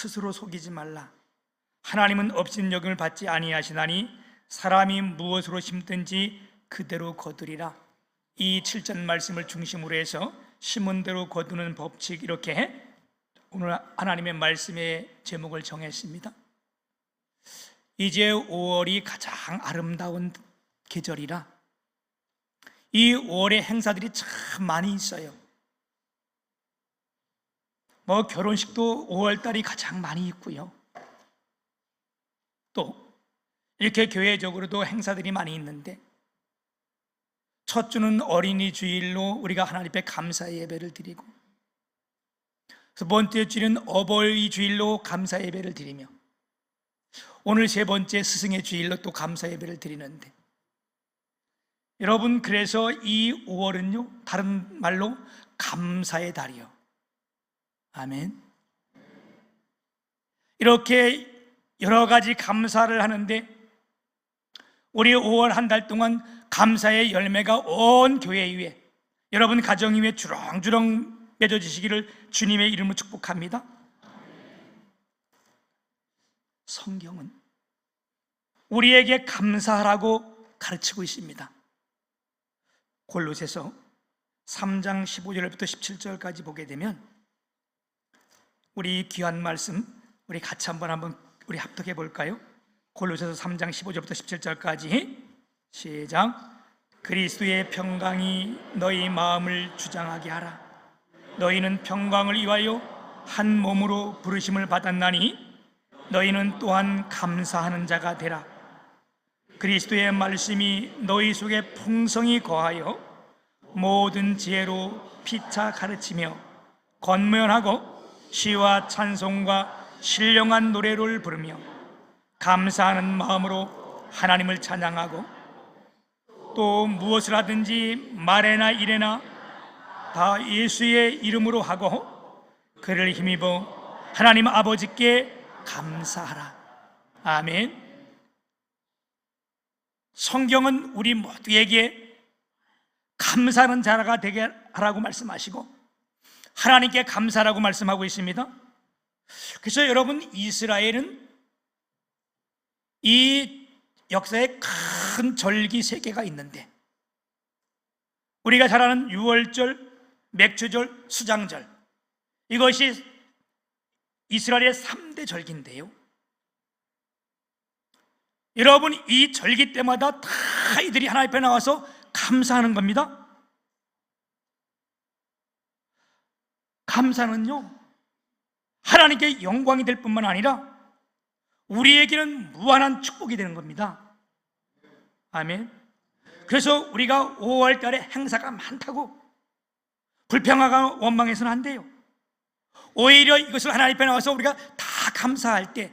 스스로 속이지 말라. 하나님은 업신여김을 받지 아니하시나니 사람이 무엇으로 심든지 그대로 거두리라. 이 7절 말씀을 중심으로 해서 심은 대로 거두는 법칙, 이렇게 오늘 하나님의 말씀의 제목을 정했습니다. 이제 5월이 가장 아름다운 계절이라 이 5월의 행사들이 참 많이 있어요. 결혼식도 5월달이 가장 많이 있고요. 또 이렇게 교회적으로도 행사들이 많이 있는데, 첫 주는 어린이 주일로 우리가 하나님 앞에 감사 예배를 드리고, 두 번째 주는 어버이 주일로 감사 예배를 드리며, 오늘 세 번째 스승의 주일로 또 감사 예배를 드리는데, 여러분, 그래서 이 5월은요 다른 말로 감사의 달이요. 아멘. 이렇게 여러 가지 감사를 하는데, 우리 5월 한 달 동안 감사의 열매가 온 교회 위에, 여러분 가정 위에 주렁주렁 맺어지시기를 주님의 이름으로 축복합니다. 성경은 우리에게 감사하라고 가르치고 있습니다. 골로새서 3장 15절부터 17절까지 보게 되면, 우리 귀한 말씀 우리 같이 한번 우리 합독해 볼까요? 골로새서 3장 15절부터 17절까지 시작. 그리스도의 평강이 너희 마음을 주장하게 하라. 너희는 평강을 위하여 한 몸으로 부르심을 받았나니 너희는 또한 감사하는 자가 되라. 그리스도의 말씀이 너희 속에 풍성히 거하여 모든 지혜로 피차 가르치며 권면하고 시와 찬송과 신령한 노래를 부르며 감사하는 마음으로 하나님을 찬양하고, 또 무엇을 하든지 말에나 일에나 다 예수의 이름으로 하고 그를 힘입어 하나님 아버지께 감사하라. 아멘. 성경은 우리 모두에게 감사하는 자가 되게 하라고 말씀하시고 하나님께 감사라고 말씀하고 있습니다. 그래서 여러분, 이스라엘은 이 역사에 큰 절기 3개가 있는데, 우리가 잘 아는 유월절, 맥주절, 수장절, 이것이 이스라엘의 3대 절기인데요, 여러분 이 절기 때마다 다 이들이 하나님 앞에 나와서 감사하는 겁니다. 감사는요 하나님께 영광이 될 뿐만 아니라 우리에게는 무한한 축복이 되는 겁니다. 아멘. 그래서 우리가 5월 달에 행사가 많다고 불평하거나 원망해서는 안 돼요. 오히려 이것을 하나님 앞에 나와서 우리가 다 감사할 때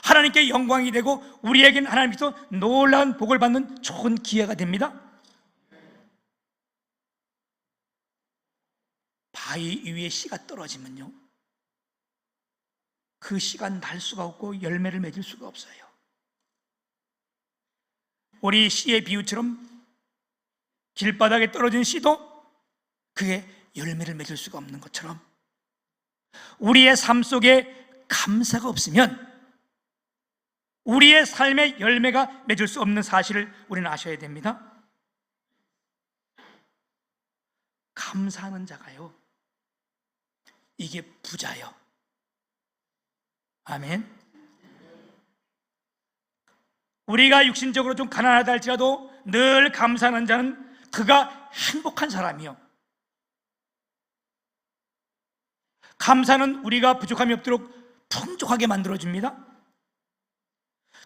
하나님께 영광이 되고 우리에게는 하나님께서 놀라운 복을 받는 좋은 기회가 됩니다. 바위 위에 씨가 떨어지면요 그 씨가 날 수가 없고 열매를 맺을 수가 없어요. 우리 씨의 비유처럼 길바닥에 떨어진 씨도 그게 열매를 맺을 수가 없는 것처럼, 우리의 삶 속에 감사가 없으면 우리의 삶의 열매가 맺을 수 없는 사실을 우리는 아셔야 됩니다. 감사하는 자가요 이게 부자요. 아멘. 우리가 육신적으로 좀 가난하다 할지라도 늘 감사하는 자는 그가 행복한 사람이요. 감사는 우리가 부족함이 없도록 풍족하게 만들어줍니다.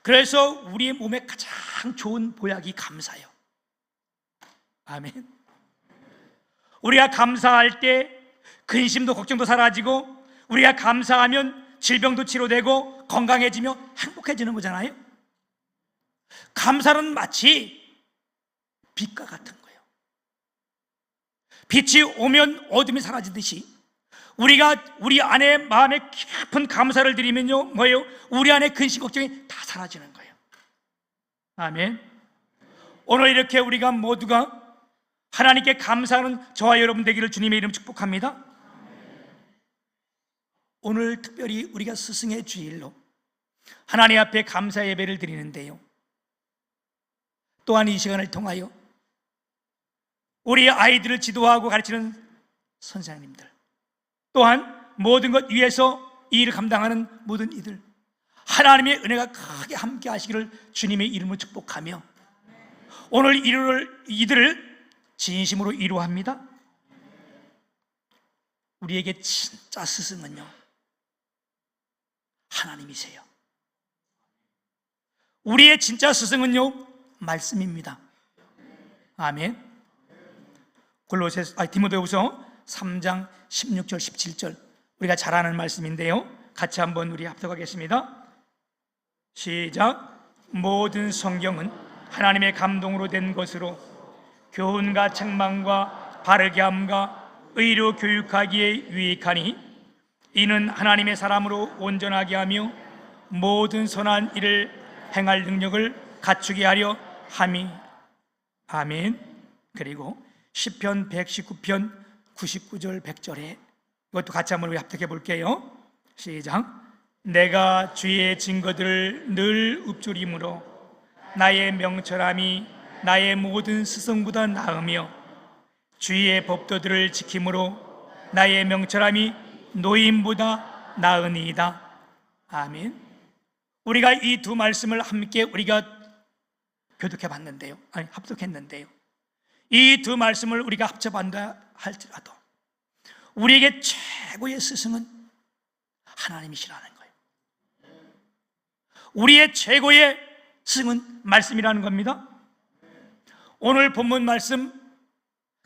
그래서 우리의 몸에 가장 좋은 보약이 감사요. 아멘. 우리가 감사할 때 근심도 걱정도 사라지고, 우리가 감사하면 질병도 치료되고 건강해지며 행복해지는 거잖아요. 감사는 마치 빛과 같은 거예요. 빛이 오면 어둠이 사라지듯이 우리가 우리 안에 마음에 깊은 감사를 드리면요 뭐예요? 우리 안에 근심 걱정이 다 사라지는 거예요. 아멘. 오늘 이렇게 우리가 모두가 하나님께 감사하는 저와 여러분 되기를 주님의 이름 축복합니다. 오늘 특별히 우리가 스승의 주일로 하나님 앞에 감사 예배를 드리는데요, 또한 이 시간을 통하여 우리 아이들을 지도하고 가르치는 선생님들, 또한 모든 것 위에서 이 일을 감당하는 모든 이들, 하나님의 은혜가 크게 함께 하시기를 주님의 이름으로 축복하며, 오늘 이들을 진심으로 위로합니다. 우리에게 진짜 스승은요, 하나님이세요. 우리의 진짜 스승은요, 말씀입니다. 아멘. 디모데후서 3장 16절 17절, 우리가 잘 아는 말씀인데요, 같이 한번 우리 합독하겠습니다. 시작. 모든 성경은 하나님의 감동으로 된 것으로 교훈과 책망과 바르게 함과 의로 교육하기에 유익하니 이는 하나님의 사람으로 온전하게 하며 모든 선한 일을 행할 능력을 갖추게 하려 함이. 아멘. 그리고 시편 119편 99절 100절에 이것도 같이 한번 우리 합독해 볼게요. 시작. 내가 주의 증거들을 늘 읊조림으로 나의 명철함이 나의 모든 스승보다 나으며 주의 법도들을 지킴으로 나의 명철함이 노인보다 나으니이다. 아멘. 우리가 이 두 말씀을 함께 우리가 교독해 봤는데요, 합독했는데요, 이 두 말씀을 우리가 합쳐본다 할지라도 우리에게 최고의 스승은 하나님이시라는 거예요. 우리의 최고의 스승은 말씀이라는 겁니다. 오늘 본문 말씀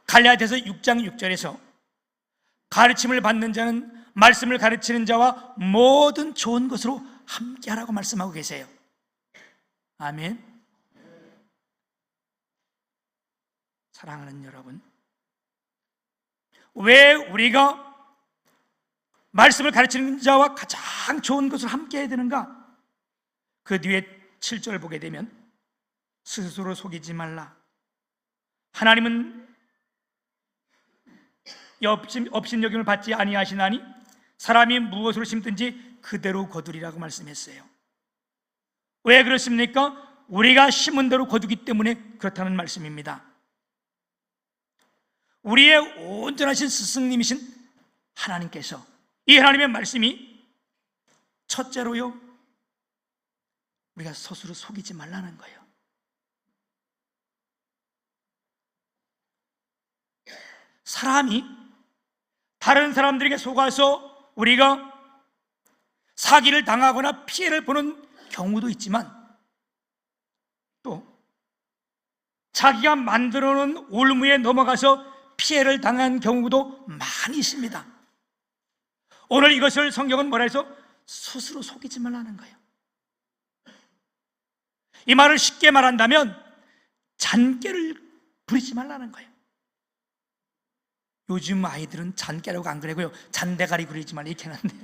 갈라디아서 6장 6절에서 가르침을 받는 자는 말씀을 가르치는 자와 모든 좋은 것으로 함께하라고 말씀하고 계세요. 아멘. 사랑하는 여러분, 왜 우리가 말씀을 가르치는 자와 가장 좋은 것을 함께 해야 되는가? 그 뒤에 7절 보게 되면 스스로 속이지 말라. 하나님은 업신여김을 받지 아니하시나니 사람이 무엇으로 심든지 그대로 거두리라고 말씀했어요. 왜 그렇습니까? 우리가 심은 대로 거두기 때문에 그렇다는 말씀입니다. 우리의 온전하신 스승님이신 하나님께서, 이 하나님의 말씀이 첫째로요, 우리가 스스로 속이지 말라는 거예요. 사람이 다른 사람들에게 속아서 우리가 사기를 당하거나 피해를 보는 경우도 있지만, 또 자기가 만들어 놓은 올무에 넘어가서 피해를 당한 경우도 많이 있습니다. 오늘 이것을 성경은 뭐라 해서 스스로 속이지 말라는 거예요. 이 말을 쉽게 말한다면 잔꾀를 부리지 말라는 거예요. 요즘 아이들은 잔꾀라고 안 그래고요, 잔대가리 부리지 말라 이렇게 하는데,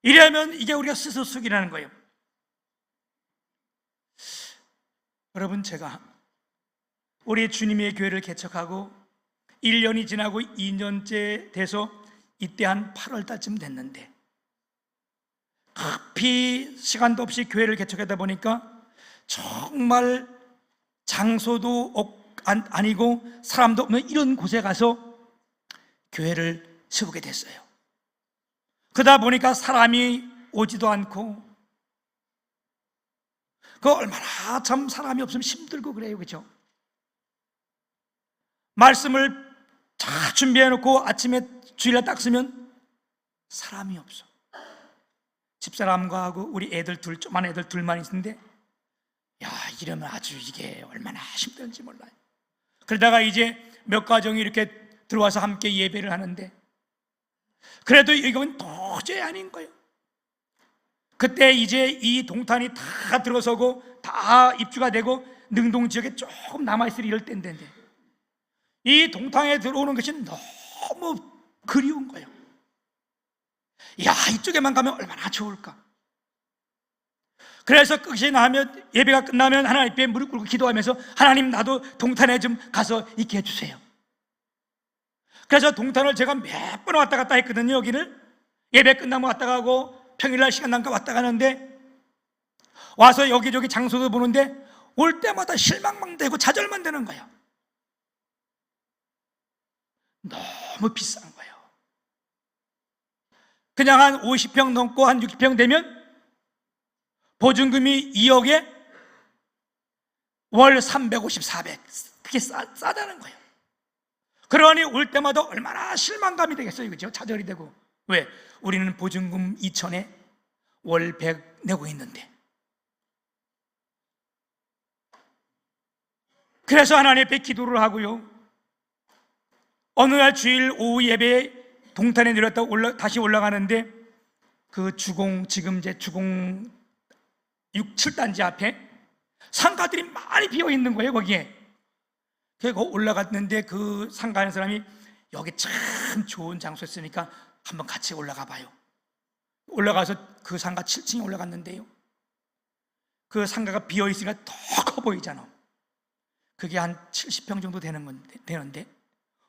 이러면 이게 우리가 스스로 속이라는 거예요. 여러분, 제가 우리 주님의 교회를 개척하고 1년이 지나고 2년째 돼서 이때 한 8월 달쯤 됐는데, 급히 시간도 없이 교회를 개척하다 보니까 정말 장소도 아니고 사람도 없는 이런 곳에 가서 교회를 세우게 됐어요. 그러다 보니까 사람이 오지도 않고, 그 얼마나 참 사람이 없으면 힘들고 그래요, 그렇죠? 말씀을 다 준비해놓고 아침에 주일날 딱 쓰면 사람이 없어. 집사람과 하고 우리 애들 둘, 조그만 애들 둘만 있는데, 야, 이러면 아주 이게 얼마나 힘든지 몰라요. 그러다가 이제 몇 가정이 이렇게 들어와서 함께 예배를 하는데, 그래도 이건 도저히 아닌 거예요. 그때 이제 이 동탄이 다 들어서고 다 입주가 되고 능동 지역에 조금 남아있을 이럴 때인데, 이 동탄에 들어오는 것이 너무 그리운 거예요. 야, 이쪽에만 가면 얼마나 좋을까. 그래서 끝이 나면, 예배가 끝나면 하나님 앞에 무릎 꿇고 기도하면서, 하나님, 나도 동탄에 좀 가서 있게 해주세요. 그래서 동탄을 제가 몇 번 왔다 갔다 했거든요. 여기를 예배 끝나면 왔다 가고 평일날 시간 나니까 왔다 가는데, 와서 여기저기 장소도 보는데 올 때마다 실망만 되고 좌절만 되는 거예요. 너무 비싼 거예요. 그냥 한 50평 넘고 한 60평 되면 보증금이 2억에 월 350, 400, 그게 싸다는 거예요. 그러니 올 때마다 얼마나 실망감이 되겠어요. 그죠? 좌절이 되고. 왜? 우리는 보증금 2천에 월 100 내고 있는데. 그래서 하나님 앞에 기도를 하고요, 어느 날 주일 오후 예배에 동탄에 내렸다 다시 올라가는데, 그 주공, 지금 이제 주공 6, 7단지 앞에 상가들이 많이 비어 있는 거예요. 거기에. 그래서 올라갔는데 그 상가하는 사람이 여기 참 좋은 장소였으니까 한번 같이 올라가 봐요. 올라가서 그 상가 7층에 올라갔는데요, 그 상가가 비어 있으니까 더 커 보이잖아. 그게 한 70평 정도 되는데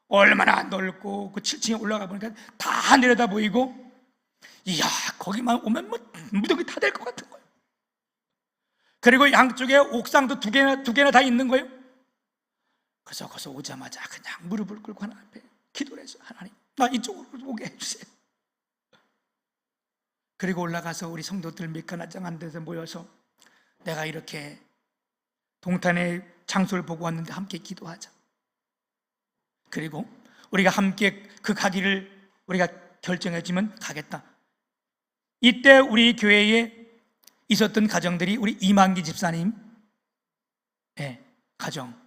얼마나 넓고, 그 7층에 올라가 보니까 다 내려다 보이고, 이야, 거기만 오면 뭐 무더기 다 될 것 같은 거예요. 그리고 양쪽에 옥상도 두 개나 다 있는 거예요. 그래서 거기서 오자마자 그냥 무릎을 꿇고 하나님 앞에 기도를 해서, 하나님, 나 이쪽으로 오게 해주세요. 그리고 올라가서 우리 성도들 밀가나장 데서 모여서 내가 이렇게 동탄의 장소를 보고 왔는데 함께 기도하자. 그리고 우리가 함께 그 가기를 우리가 결정해주면 가겠다. 이때 우리 교회에 있었던 가정들이 우리 이만기 집사님 가정,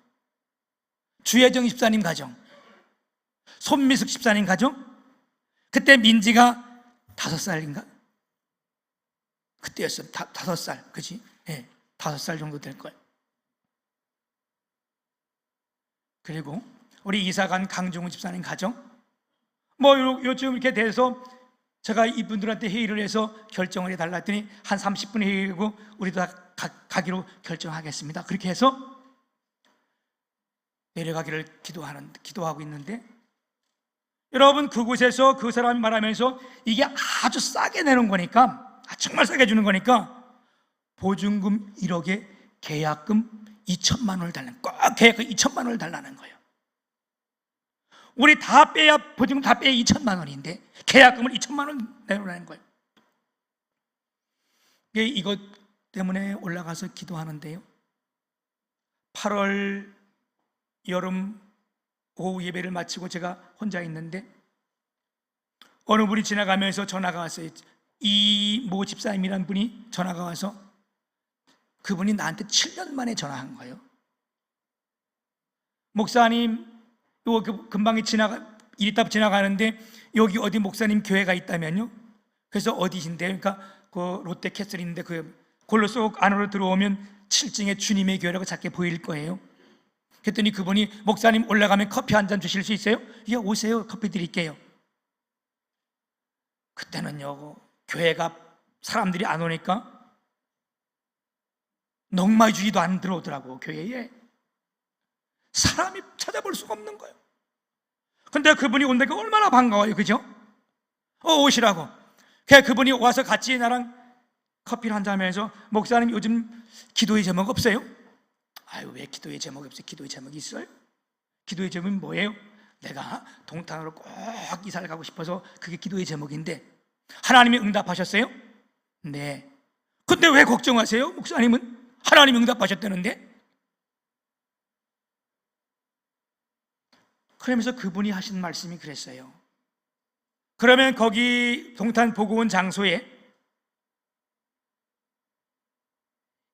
주혜정 집사님 가정, 손미숙 집사님 가정, 그때 민지가 5살인가? 그때였어요. 5살, 그지? 5살 정도 될 거예요. 그리고 우리 이사간 강종우 집사님 가정, 뭐 요즘 이렇게 돼서 제가 이분들한테 회의를 해서 결정을 해달라 했더니 한 30분 회의고 우리도 다 가기로 결정하겠습니다. 그렇게 해서 내려가기를 기도하고 있는데, 여러분, 그곳에서 그 사람이 말하면서 이게 아주 싸게 내는 거니까, 정말 싸게 주는 거니까 보증금 1억에 계약금 2천만 원을 달라는, 꼭 계약금 2천만 원을 달라는 거예요. 우리 다 빼야, 보증금 다 빼야 2천만 원인데 계약금을 2천만 원 내놓으라는 거예요. 이것 때문에 올라가서 기도하는데요, 8월 여름 오후 예배를 마치고 제가 혼자 있는데 어느 분이 지나가면서 전화가 왔어요. 이모 집사님이라는 분이 전화가 와서, 그분이 나한테 7년 만에 전화한 거예요. 목사님, 금방 이리답 지나가는데 여기 어디 목사님 교회가 있다면요? 그래서 어디신데요? 그러니까 그 롯데캐슬인데 그걸로 쏙 안으로 들어오면 7층에 주님의 교회라고 작게 보일 거예요. 그랬더니 그분이, 목사님 올라가면 커피 한 잔 주실 수 있어요? 예, 오세요, 커피 드릴게요. 그때는요, 교회가 사람들이 안 오니까 넉마주의도 안 들어오더라고. 교회에 사람이 찾아볼 수가 없는 거예요. 근데 그분이 온다니까 얼마나 반가워요. 그죠? 오시라고. 그래서 그분이 와서 같이 나랑 커피를 한잔 하면서, 목사님 요즘 기도의 제목 없어요? 아유, 왜 기도의 제목이 없어요? 기도의 제목이 있어요? 기도의 제목이 뭐예요? 내가 동탄으로 꼭 이사를 가고 싶어서 그게 기도의 제목인데 하나님이 응답하셨어요? 네. 근데 왜 걱정하세요? 목사님은 하나님이 응답하셨다는데? 그러면서 그분이 하신 말씀이 그랬어요. 그러면 거기 동탄 보고 온 장소에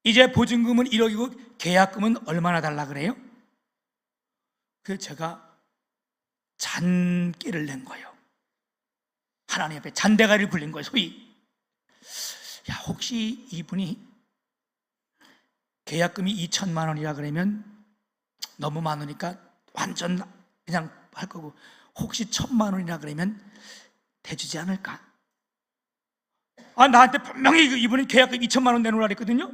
이제 보증금은 1억이고 계약금은 얼마나 달라 그래요? 그 제가 잔기를 낸 거예요. 하나님 앞에 잔대가리를 굴린 거예요. 소위, 야, 혹시 이분이 계약금이 2천만 원이라 그러면 너무 많으니까 완전 그냥 할 거고, 혹시 1,000만 원이라 그러면 대주지 않을까? 나한테 분명히 이분이 계약금 2천만 원 내놓으라 그랬거든요.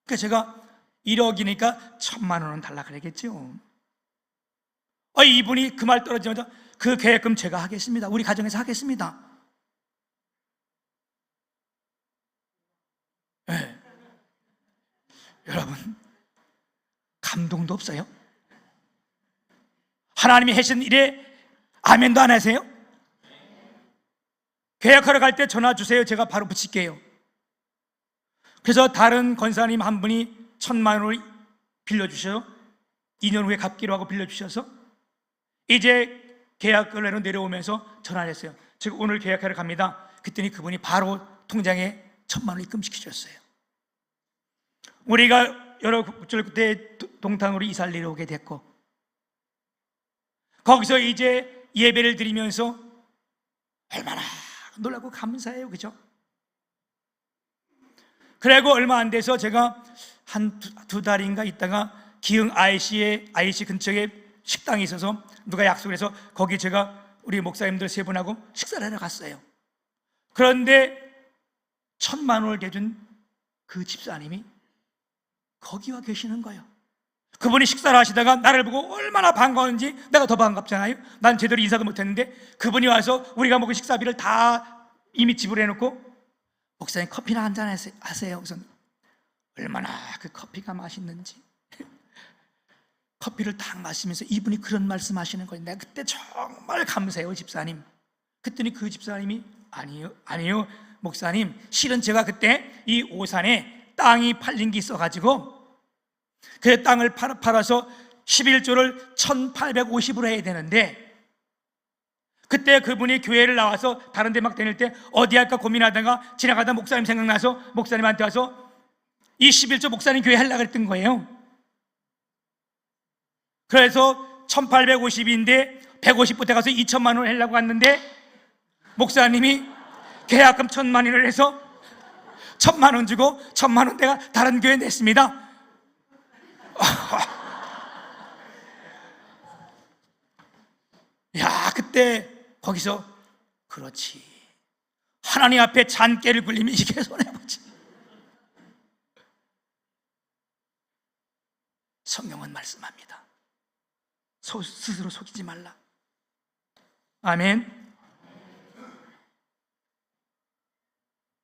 그래서 제가 1억이니까 1,000만 원은 달라 그랬겠죠. 이분이 그 말 떨어지자마자 그 계획금 제가 하겠습니다. 우리 가정에서 하겠습니다. 네. 여러분, 감동도 없어요? 하나님이 하신 일에 아멘도 안 하세요? 계약하러 갈 때 전화 주세요. 제가 바로 붙일게요. 그래서 다른 권사님 한 분이 1,000만 원을 빌려주셔서 2년 후에 갚기로 하고 빌려주셔서 이제 계약을 내려오면서 전화를 했어요. 제가 오늘 계약하러 갑니다. 그랬더니 그분이 바로 통장에 1,000만 원을 입금시켜 주셨어요. 우리가 여러 국절 그때 동탄으로 이사를 내려오게 됐고, 거기서 이제 예배를 드리면서 얼마나 놀라고 감사해요. 그죠? 그리고 얼마 안 돼서 제가 한 두 달인가 있다가 기흥 IC 근처에 식당이 있어서 누가 약속을 해서 거기 제가 우리 목사님들 세 분하고 식사를 하러 갔어요. 그런데 1,000만 원을 대준 그 집사님이 거기 와 계시는 거예요. 그분이 식사를 하시다가 나를 보고 얼마나 반가웠는지 내가 더 반갑잖아요. 난 제대로 인사도 못했는데 그분이 와서 우리가 먹은 식사비를 다 이미 지불해놓고 목사님 커피나 한잔 하세요. 우선 얼마나 그 커피가 맛있는지 커피를 딱 마시면서 이분이 그런 말씀하시는 거예요. 내가 그때 정말 감사해요, 집사님. 그랬더니 그 집사님이 아니요 목사님, 실은 제가 그때 이 오산에 땅이 팔린 게 있어가지고 그 땅을 팔아서 11조를 1,850으로 해야 되는데 그때 그분이 교회를 나와서 다른 데 막 다닐 때 어디 할까 고민하다가 지나가다 목사님 생각나서 목사님한테 와서 이 11조 목사님 교회 하려고 그랬던 거예요. 그래서 1,850인데 150부터 가서 2,000만 원 하려고 왔는데 목사님이 계약금 1,000만 원을 해서 1,000만 원 주고 1,000만 원 내가 다른 교회에 냈습니다. 야, 그때 거기서 그렇지, 하나님 앞에 잔깨를 굴리면 이게 손해보지. 성경은 말씀합니다. 스스로 속이지 말라. 아멘.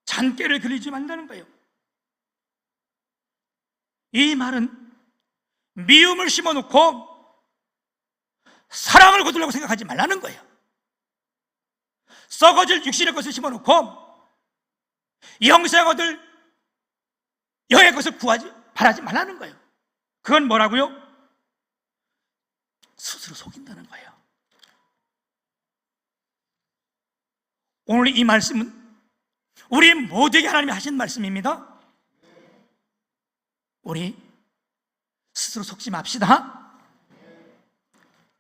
잔깨를 그리지 말라는 거예요. 이 말은 미움을 심어놓고 사랑을 거두려고 생각하지 말라는 거예요. 썩어질 육신의 것을 심어놓고 영생을 얻을 영의 것을 바라지 말라는 거예요. 그건 뭐라고요? 스스로 속인다는 거예요. 오늘 이 말씀은 우리 모두에게 하나님이 하신 말씀입니다. 우리 스스로 속지 맙시다.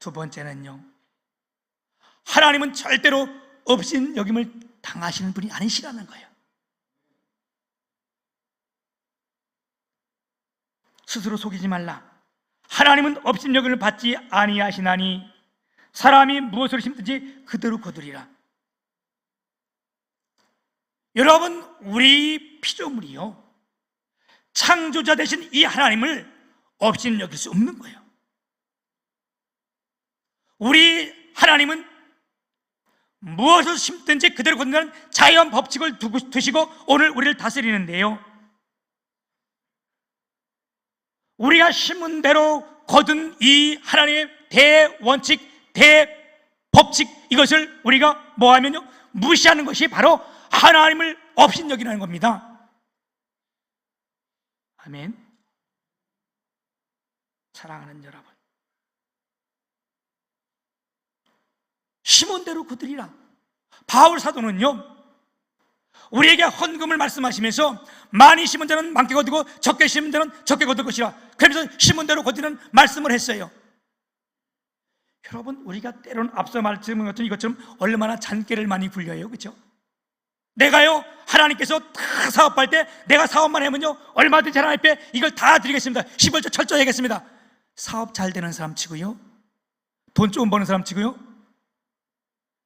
두 번째는요, 하나님은 절대로 없인 여김을 당하시는 분이 아니시라는 거예요. 스스로 속이지 말라. 하나님은 없인 여김을 받지 아니하시나니 사람이 무엇을 심든지 그대로 거두리라. 여러분, 우리 피조물이요, 창조자 되신 이 하나님을 없이는 여길 수 없는 거예요. 우리 하나님은 무엇을 심든지 그대로 거둔다는 자연 법칙을 두시고 오늘 우리를 다스리는데요, 우리가 심은 대로 거둔 이 하나님의 대원칙, 대법칙, 이것을 우리가 뭐하면요, 무시하는 것이 바로 하나님을 없인 여기라는 겁니다. 아멘. 사랑하는 여러분, 심은 대로 거두리라. 바울 사도는요, 우리에게 헌금을 말씀하시면서 많이 심은 자는 많게 거두고 적게 심은 자는 적게 거둘 것이라, 그러면서 심은 대로 거두는 말씀을 했어요. 여러분, 우리가 때로는 앞서 말씀한 것처럼 이것처럼 얼마나 잔꾀를 많이 굴려요, 그렇죠? 내가요, 하나님께서 다 사업할 때 내가 사업만 하면요 얼마든지 하나님 앞에 이걸 다 드리겠습니다. 11조 철저히 하겠습니다. 사업 잘 되는 사람 치고요, 돈 조금 버는 사람 치고요,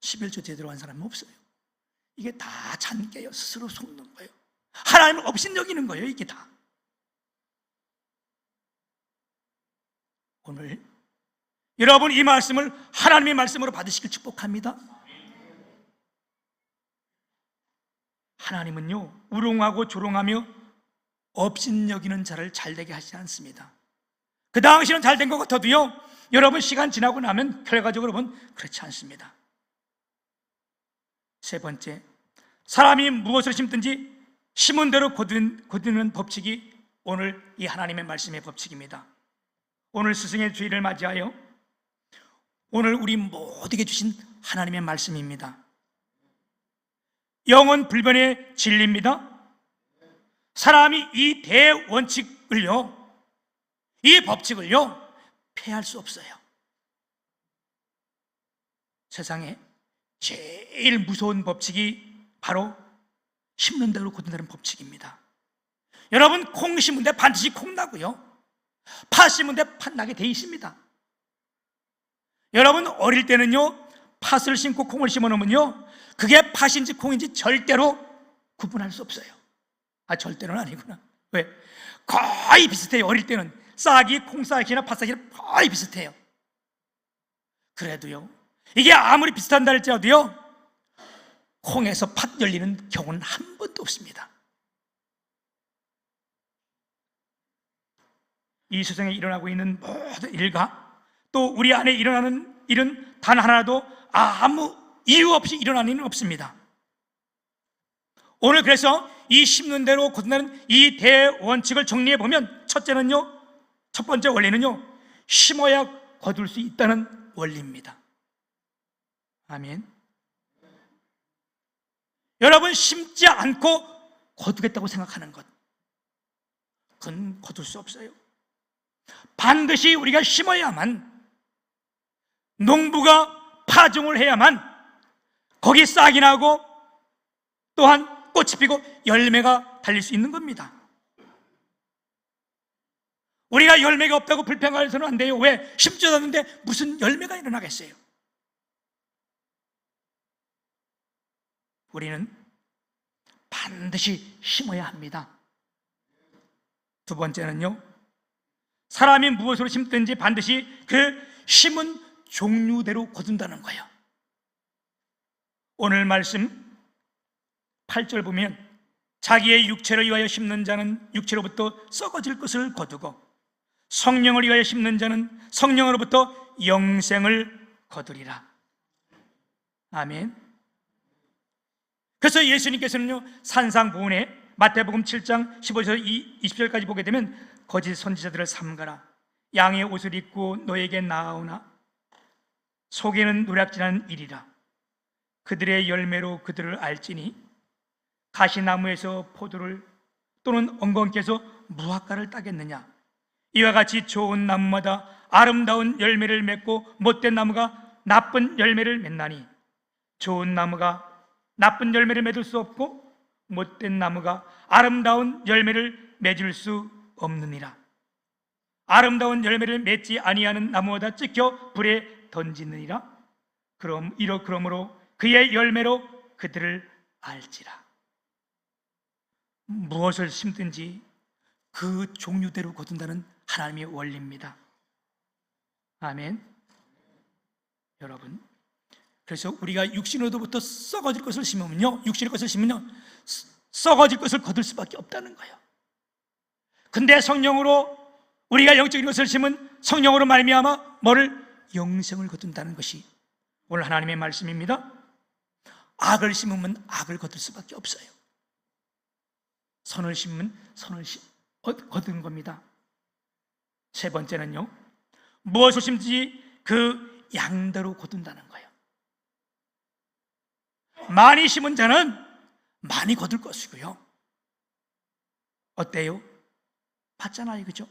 11조 제대로 한 사람은 없어요. 이게 다 잔꾀예요. 스스로 속는 거예요. 하나님을 없인 여기는 거예요, 이게 다. 오늘 여러분, 이 말씀을 하나님의 말씀으로 받으시길 축복합니다. 하나님은요, 우롱하고 조롱하며 업신여기는 자를 잘되게 하지 않습니다. 그 당시는 잘된 것 같아도요, 여러분 시간 지나고 나면 결과적으로 보면 그렇지 않습니다. 세 번째, 사람이 무엇을 심든지 심은 대로 거두는 법칙이 오늘 이 하나님의 말씀의 법칙입니다. 오늘 스승의 주일을 맞이하여 오늘 우리 모두에게 주신 하나님의 말씀입니다. 영원 불변의 진리입니다. 사람이 이 대원칙을요, 이 법칙을요, 폐할 수 없어요. 세상에 제일 무서운 법칙이 바로 심는 대로 거둔다는 법칙입니다. 여러분, 콩 심은 데 반드시 콩 나고요, 팥 심은 데 팥 나게 돼 있습니다. 여러분, 어릴 때는요, 팥을 심고 콩을 심어 놓으면요, 그게 팥인지 콩인지 절대로 구분할 수 없어요. 절대로는 아니구나. 왜? 거의 비슷해요. 어릴 때는 싹이 콩싹이나 팥싹이나 거의 비슷해요. 그래도요, 이게 아무리 비슷한다 할지라도요, 콩에서 팥 열리는 경우는 한 번도 없습니다. 이 세상에 일어나고 있는 모든 일과 또 우리 안에 일어나는 일은 단 하나도 아무 이유 없이 일어나는 일은 없습니다. 오늘 그래서 이 심는 대로 거둔다는 이 대원칙을 정리해 보면, 첫째는요, 첫 번째 원리는요, 심어야 거둘 수 있다는 원리입니다. 아멘. 여러분, 심지 않고 거두겠다고 생각하는 것, 그건 거둘 수 없어요. 반드시 우리가 심어야만, 농부가 파종을 해야만 거기 싹이 나고 또한 꽃이 피고 열매가 달릴 수 있는 겁니다. 우리가 열매가 없다고 불평해서는 안 돼요. 왜? 심지도 않는데 무슨 열매가 일어나겠어요? 우리는 반드시 심어야 합니다. 두 번째는요, 사람이 무엇으로 심든지 반드시 그 심은 종류대로 거둔다는 거예요. 오늘 말씀 8절 보면, 자기의 육체를 위하여 심는 자는 육체로부터 썩어질 것을 거두고 성령을 위하여 심는 자는 성령으로부터 영생을 거두리라. 아멘. 그래서 예수님께서는요, 산상보훈에 마태복음 7장 15절 20절까지 보게 되면, 거짓 선지자들을 삼가라. 양의 옷을 입고 너에게 나아오나 속에는 누락질하는 일이라. 그들의 열매로 그들을 알지니 가시나무에서 포도를 또는 엉겅퀴에서 무화과를 따겠느냐. 이와 같이 좋은 나무마다 아름다운 열매를 맺고 못된 나무가 나쁜 열매를 맺나니, 좋은 나무가 나쁜 열매를 맺을 수 없고 못된 나무가 아름다운 열매를 맺을 수 없느니라. 아름다운 열매를 맺지 아니하는 나무마다 찍혀 불에 던지느니라. 그러므로 그의 열매로 그들을 알지라. 무엇을 심든지 그 종류대로 거둔다는 하나님의 원리입니다. 아멘. 여러분, 그래서 우리가 육신으로부터 썩어질 것을 심으면요, 육신의 것을 심으면요, 썩어질 것을 거둘 수밖에 없다는 거예요. 근데 성령으로 우리가 영적인 것을 심은 성령으로 말미암아 뭐를? 영생을 거둔다는 것이 오늘 하나님의 말씀입니다. 악을 심으면 악을 거둘 수밖에 없어요. 선을 심으면 선을 거두는 겁니다. 세 번째는요, 무엇을 심든지 그 양대로 거둔다는 거예요. 많이 심은 자는 많이 거둘 것이고요. 어때요? 봤잖아요, 그죠?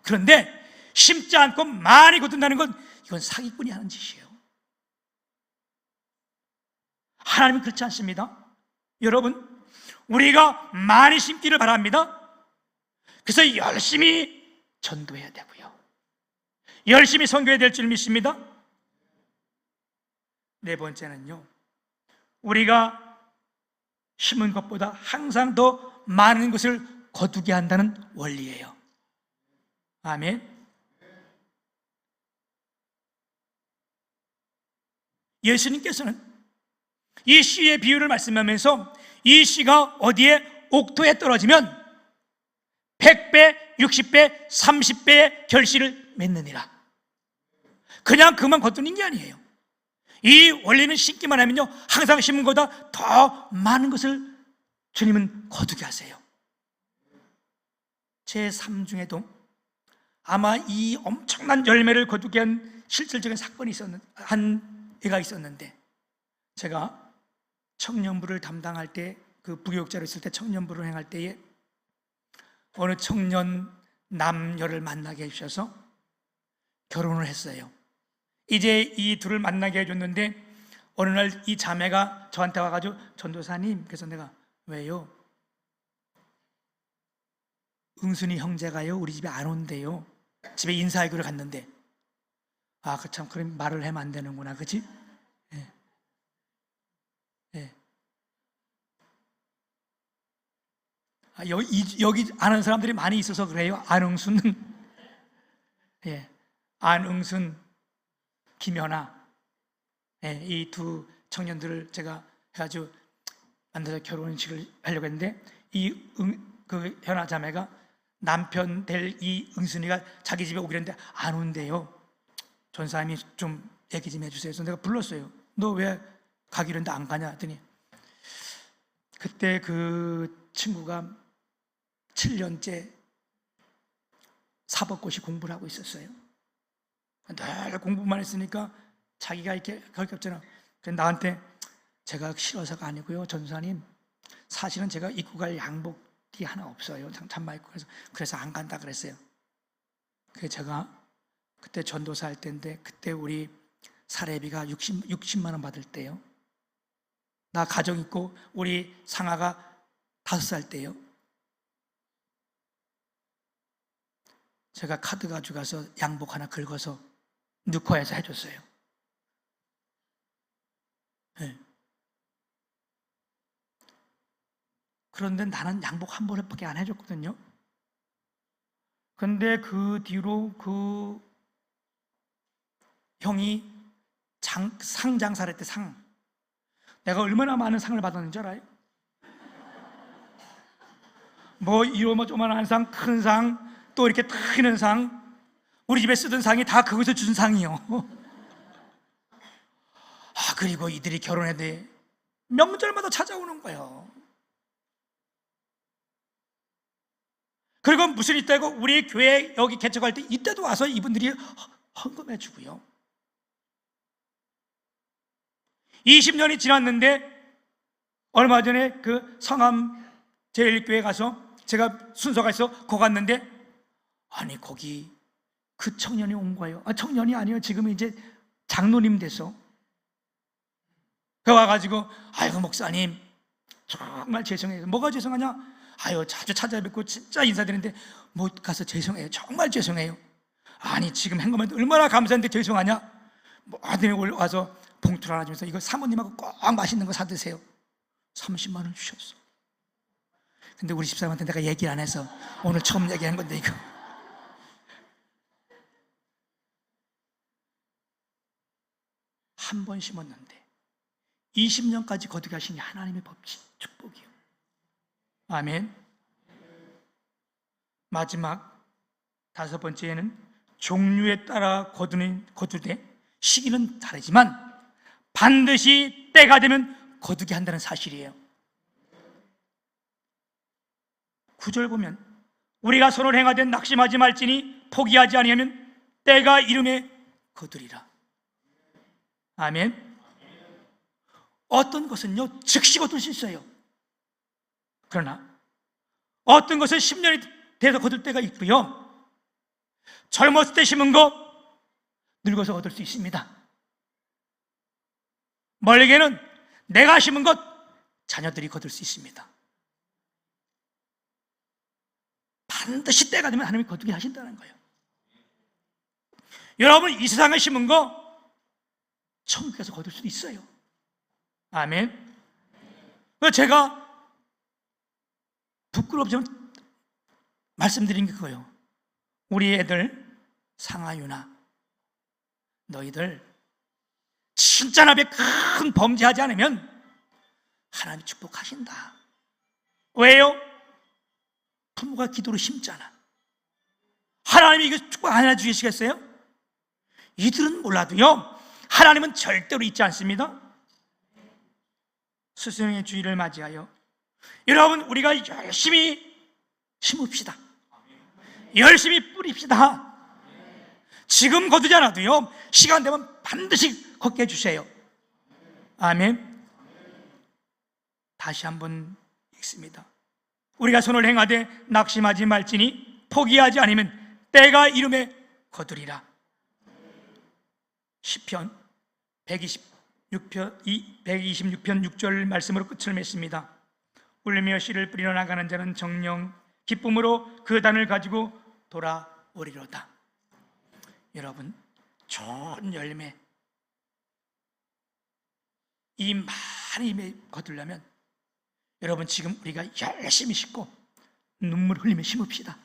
그런데 심지 않고 많이 거둔다는 건 이건 사기꾼이 하는 짓이에요. 하나님은 그렇지 않습니다. 여러분, 우리가 많이 심기를 바랍니다. 그래서 열심히 전도해야 되고요, 열심히 선교해야 될 줄 믿습니다. 네 번째는요, 우리가 심은 것보다 항상 더 많은 것을 거두게 한다는 원리예요. 아멘. 예수님께서는 이 씨의 비유를 말씀하면서 이 씨가 어디에 옥토에 떨어지면 100배, 60배, 30배의 결실을 맺느니라. 그냥 그만 거두는 게 아니에요. 이 원리는 심기만 하면요, 항상 심은 것보다 더 많은 것을 주님은 거두게 하세요. 제 삶 중에도 아마 이 엄청난 열매를 거두게 한 실질적인 사건이 한 애가 있었는데, 제가 청년부를 담당할 때, 그 부교육자로 있을 때 청년부를 행할 때에 어느 청년 남녀를 만나게 해주셔서 결혼을 했어요. 이제 이 둘을 만나게 해줬는데 어느 날 이 자매가 저한테 와가지고, 전도사님, 그래서 내가 왜요? 응순이 형제가요 우리 집에 안 온대요. 집에 인사하기로 갔는데. 아, 그 참, 그럼 말을 하면 안 되는구나, 그치? 예. 예. 아, 여기 아는 사람들이 많이 있어서 그래요. 안응순, 예, 안응순, 김연아, 예, 이 두 청년들을 제가 해가지고 만나서 결혼식을 하려고 했는데, 그 현아 자매가 남편 될 이 응순이가 자기 집에 오기로 했는데 안 온대요. 전사님이 좀 얘기 좀 해주세요. 그래서 내가 불렀어요. 너 왜 가기로 했는데 안 가냐 했더니, 그때 그 친구가 7년째 사법고시 공부를 하고 있었어요. 늘 공부만 했으니까 자기가 이렇게 그럴 게 없잖아. 그래서 나한테, 제가 싫어서가 아니고요, 전사님, 사실은 제가 입고 갈 양복이 하나 없어요. 잠바 입고. 그래서 안 간다 그랬어요. 그래서 제가 그때 전도사 할 때인데, 그때 우리 사례비가 60만 원 받을 때요. 나 가정 있고 우리 상아가 5살 때요. 제가 카드 가져가서 양복 하나 긁어서 넣고해서 해줬어요. 네. 그런데 나는 양복 한 벌밖에 안 해줬거든요. 근데 그 뒤로 그 형이 상 장사를 했대. 상. 내가 얼마나 많은 상을 받았는지 알아요? 뭐 이러면 조만한 상, 큰 상, 또 이렇게 크는 상, 우리 집에 쓰던 상이 다 그것을 준 상이요. 아, 그리고 이들이 결혼했는데 명절마다 찾아오는 거예요. 그리고 무슨 이때고 우리 교회 여기 개척할 때 이때도 와서 이분들이 헌금해 주고요. 20년이 지났는데 얼마 전에 그 성암 제1교회 가서 제가 순서가 있어 거 갔는데, 아니 거기 그 청년이 온 거예요. 아, 청년이 아니에요. 지금 이제 장로님 돼서. 그 와가지고, 아이고 목사님 정말 죄송해요. 뭐가 죄송하냐? 아유, 자주 찾아뵙고 진짜 인사드리는데 못 가서 죄송해요. 정말 죄송해요. 아니 지금 행거면 얼마나 감사한데 죄송하냐? 뭐 아들이 와서 봉투를 하나 주면서, 이거 사모님하고 꼭 맛있는 거 사드세요. 30만 원 주셨어. 근데 우리 집사람한테 내가 얘기 안 해서 오늘 처음 얘기한 건데, 이거 한 번 심었는데 20년까지 거두게 하시니 하나님의 법칙, 축복이요. 아멘. 마지막 5번째는 종류에 따라 거두되 시기는 다르지만 반드시 때가 되면 거두게 한다는 사실이에요. 9절 보면, 우리가 손을 행하되 낙심하지 말지니 포기하지 아니하면 때가 이름에 거두리라. 아멘. 어떤 것은요 즉시 거둘 수 있어요. 그러나 어떤 것은 10년이 돼서 거둘 때가 있고요, 젊었을 때 심은 거 늙어서 거둘 수 있습니다. 멀게는 내가 심은 것 자녀들이 거둘 수 있습니다. 반드시 때가 되면 하나님이 거두게 하신다는 거예요. 여러분, 이 세상에 심은 거 천국에서 거둘 수도 있어요. 아멘. 제가 부끄럽지만 말씀드린 게 그거예요. 우리 애들 상아유나, 너희들 진짜 나에 큰 범죄하지 않으면 하나님이 축복하신다. 왜요? 부모가 기도로 심잖아. 하나님이 이거 축복 안 해주시겠어요? 이들은 몰라도요, 하나님은 절대로 잊지 않습니다. 스승의 주일을 맞이하여 여러분, 우리가 열심히 심읍시다. 열심히 뿌립시다. 지금 거두지 않아도요, 시간 되면 반드시 걷게 해주세요. 아멘. 다시 한번 읽습니다. 우리가 손을 행하되 낙심하지 말지니 포기하지 않으면 때가 이름에 거두리라. 시편 126편 6절 말씀으로 끝을 맺습니다. 울며 씨를 뿌리러 나가는 자는 정녕 기쁨으로 그 단을 가지고 돌아오리로다. 여러분, 좋은 열매, 이 많이 거두려면 여러분, 지금 우리가 열심히 심고 눈물 흘리며 심읍시다.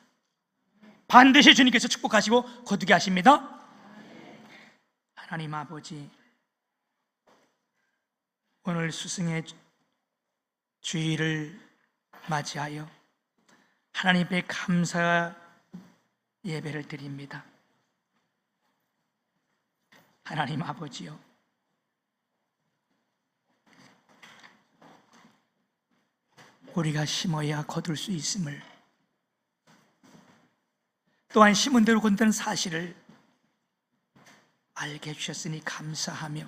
반드시 주님께서 축복하시고 거두게 하십니다. 하나님 아버지, 오늘 스승의 주일을 맞이하여 하나님께 감사 예배를 드립니다. 하나님 아버지요, 우리가 심어야 거둘 수 있음을, 또한 심은 대로 거둔다는 사실을 알게 해주셨으니 감사하며,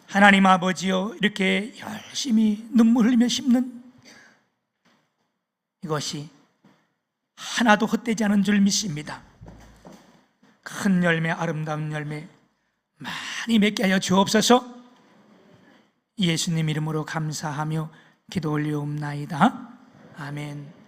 하나님 아버지요, 이렇게 열심히 눈물 흘리며 심는 이것이 하나도 헛되지 않은 줄 믿습니다. 큰 열매, 아름다운 열매 많이 맺게 하여 주옵소서. 예수님 이름으로 감사하며 기도 올리옵나이다. 아멘.